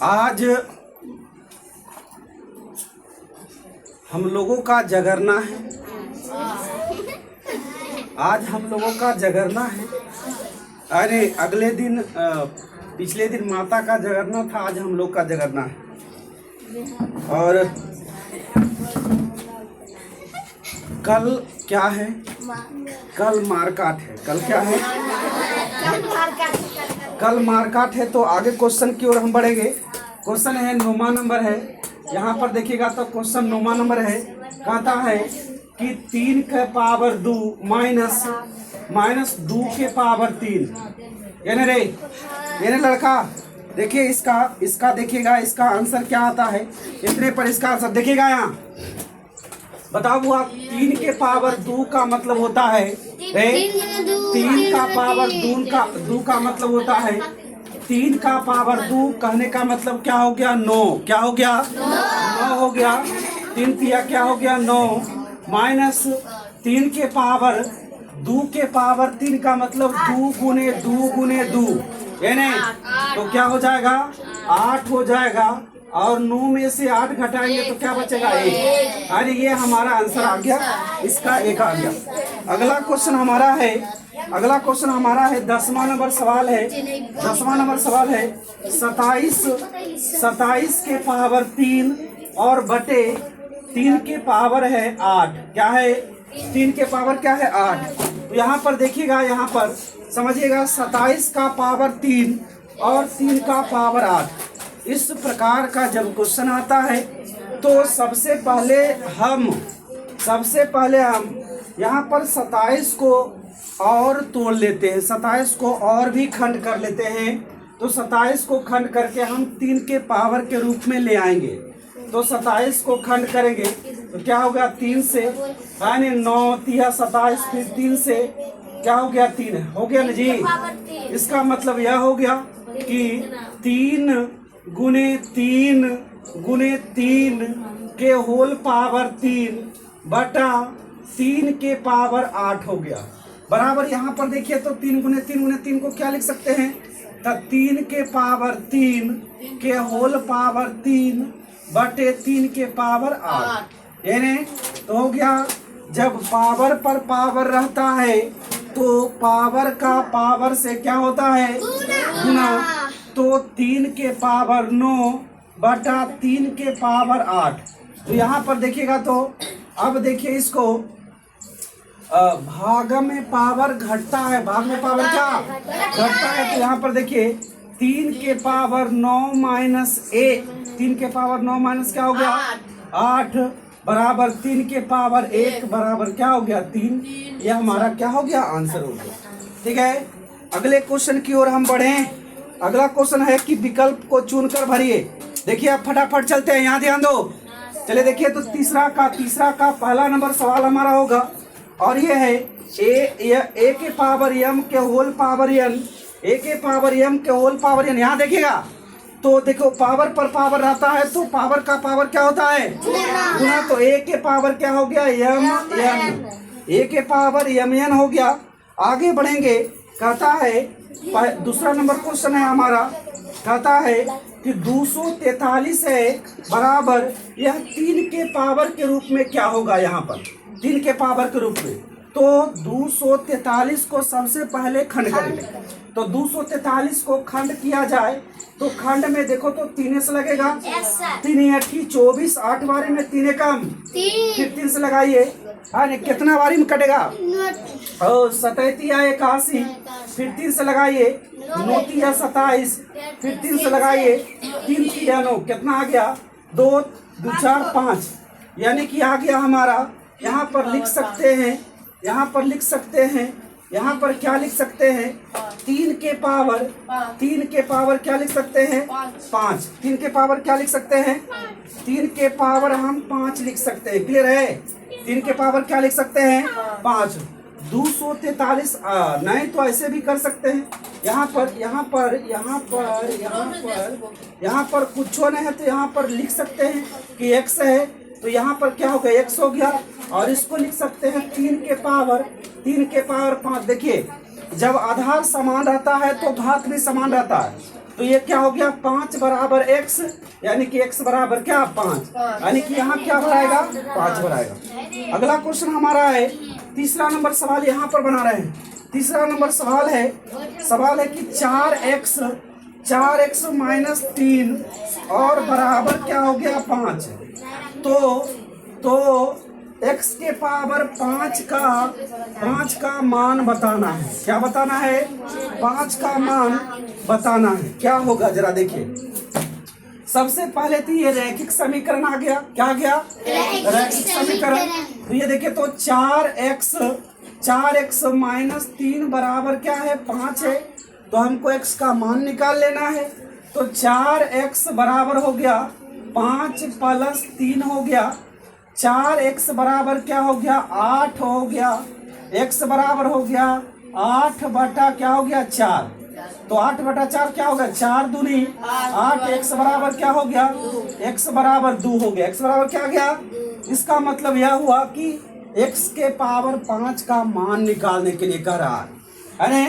आज हम लोगों का जगरना है। आज हम लोगों का जगरना है। अरे अगले दिन पिछले दिन माता का जगरना था, आज हम लोग का जगरना है। और कल क्या है? कल मारकाट है। कल क्या है? कल मारकाट है। तो आगे क्वेश्चन की ओर हम बढ़ेंगे। क्वेश्चन है 9वां नंबर है। यहाँ पर देखिएगा तो क्वेश्चन 9वां नंबर है। कहता है कि 3 के पावर 2 माइनस 2 के पावर 3। ये लड़का देखिए, इसका देखिएगा, इसका आंसर क्या आता है। इतने पर इसका आंसर देखिएगा। यहाँ बताओ बुआ, 3 के पावर 2 का मतलब होता है 3 का पावर 2 का मतलब होता है 3 का पावर 2 कहने का मतलब क्या हो गया? 9। क्या हो गया? 9 हो गया। 3 तिया क्या हो गया? 9 माइनस 3 के पावर 2 के पावर 3 का मतलब 2 गुने 2 गुने 2, यानी तो क्या हो जाएगा? 8 हो जाएगा। और 9 में से 8 घटाएंगे तो क्या बचेगा? 1। अरे ये हमारा आंसर आ गया, इसका 1 आ गया। अगला क्वेश्चन हमारा है 10वां नंबर सवाल है। 10वां नंबर सवाल है 27 के पावर 3 और बटे 3 के पावर है 8। क्या है? 3 के पावर क्या है? 8। तो यहाँ पर देखिएगा, यहाँ पर समझिएगा, 27 का पावर 3 और 3 का पावर 8। इस प्रकार का जब क्वेश्चन आता है तो सबसे पहले हम यहाँ पर 27 को और तोड़ लेते हैं, 27 को और भी खंड कर लेते हैं। तो 27 को खंड करके हम 3 के पावर के रूप में ले आएंगे। तो 27 को खंड करेंगे तो क्या होगा? 3 से, यानी 9 तिया 27, फिर 3 से क्या हो गया? 3 हो गया ना जी। इसका मतलब यह हो गया कि 3 गुने 3 के होल पावर 3 बटा 3 के पावर 8 हो गया। बराबर यहाँ पर देखिए तो 3 गुने 3 को क्या लिख सकते हैं? तो 3 के पावर 3 के होल पावर 3 बटे 3 के पावर 8, यानी तो हो गया। जब पावर पर पावर रहता है तो पावर का पावर से क्या होता है? गुना। तो 3 के पावर 9 बटा 3 के पावर 8। तो यहाँ पर देखिएगा तो अब देखिए इसको, भाग में पावर घटता है। भाग में पावर क्या घटता है? तो यहाँ पर देखिए 3 के पावर 9 माइनस 1, 3 के पावर 9 माइनस क्या हो गया? 8 बराबर 3 के पावर 1 बराबर क्या हो गया? 3। यह हमारा क्या हो गया? आंसर हो गया। ठीक है, अगले क्वेश्चन की ओर हम बढ़ें। अगला क्वेश्चन है कि विकल्प को चुनकर भरिए। देखिए आप फटाफट चलते हैं, यहाँ ध्यान दो। चले देखिए तो तीसरा का पहला नंबर सवाल हमारा होगा और ये है ए के पावर एम के होल पावर एन। ए के पावर एम के होल पावर एन। यहाँ देखिएगा तो देखो, पावर पर पावर रहता है तो पावर का पावर क्या होता है? गुना। तो ए के पावर क्या हो गया? M N. ए के पावर एम एन हो गया। आगे बढ़ेंगे। कहता है दूसरा नंबर क्वेश्चन है हमारा। कहता है कि 243 है बराबर यह 3 के पावर के रूप में क्या होगा? यहाँ पर 3 के पावर के रूप में। तो 243 को सबसे पहले खंड करेंगे। तो 243 को खंड किया जाए तो खंड में देखो तो 3 से लगेगा। 3 8 24, 8 बारी में 3 कम, फिर 3 से लगाइए। कितना बारी में कटेगा? और 87 या 81, फिर 3 से लगाइए। 9 या 27, फिर 3 से लगाइए। 3 या 9 कितना आ गया? 2 2 4 5, यानी कि आ गया हमारा। यहाँ पर लिख सकते हैं, यहाँ पर क्या लिख सकते हैं? 3 के पावर क्या लिख सकते हैं? 5। 3 के पावर क्या लिख सकते हैं? 3 के पावर हम 5 लिख सकते हैं। क्लियर है? 3 के पावर क्या लिख सकते हैं? 5। 243 नहीं तो ऐसे भी कर सकते हैं। यहाँ पर कुछ नहीं है तो यहाँ पर लिख सकते हैं कि x है, तो यहाँ पर क्या हो गया? x हो गया। और इसको लिख सकते हैं 3 के पावर 5। देखिए जब आधार समान रहता है तो घात भी समान रहता है। तो ये क्या हो गया 5 बराबर x, यानी कि x बराबर क्या 5, यानी कि यहाँ क्या भराएगा 5 भराएगा। अगला क्वेश्चन हमारा है तीसरा नंबर सवाल यहाँ पर बना रहे हैं। तीसरा नंबर सवाल है कि 4x माइनस 3 और बराबर क्या हो गया 5। तो x के पावर 5 का मान बताना है। क्या बताना है 5 का मान बताना है। क्या होगा जरा देखिए। सबसे पहले तो ये रैखिक समीकरण आ गया। क्या आ गया रैखिक समीकरण। तो ये देखिए तो 4x माइनस 3 बराबर क्या है 5 है। तो हमको x का मान निकाल लेना है। तो 4x बराबर हो गया 5 प्लस 3 हो गया 4x बराबर क्या हो गया 8 हो गया। x बराबर हो गया 8 बटा क्या हो गया 4। तो 8 बटा 4 क्या होगा 4 दूनी 8। x बराबर क्या हो गया x बराबर 2 हो गया। x बराबर क्या गया। इसका मतलब यह हुआ कि x के पावर 5 का मान निकालने के लिए कह रहा है।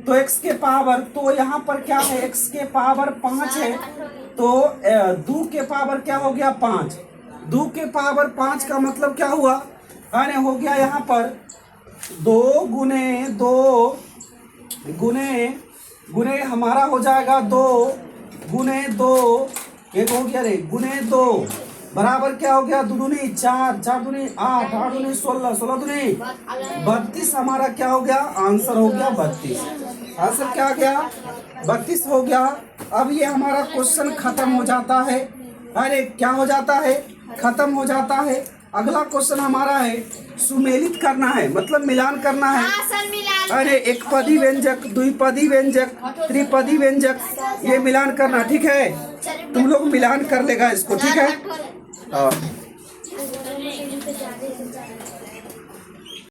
तो x के पावर, तो यहाँ पर क्या है x के पावर 5 है। तो 2 के पावर क्या हो गया 5। 2 के पावर 5 का मतलब क्या हुआ हो गया यहाँ पर 2 गुने हमारा हो जाएगा 2 गुने 2 एक हो गया रे गुने 2 बराबर क्या हो गया 2 दूनी 4 4 दूनी 8 8 दूनी 16 16 दूनी 32। हमारा क्या हो गया आंसर हो गया 32। आंसर क्या गया 32 हो गया। अब ये हमारा क्वेश्चन खत्म हो जाता है। क्या हो जाता है खत्म हो जाता है। अगला क्वेश्चन हमारा है सुमेलित करना है, मतलब मिलान करना है। एक पदी व्यंजक, द्विपदी व्यंजक, त्रिपदी व्यंजक, ये मिलान करना। ठीक है तुम लोग मिलान कर लेगा इसको। ठीक है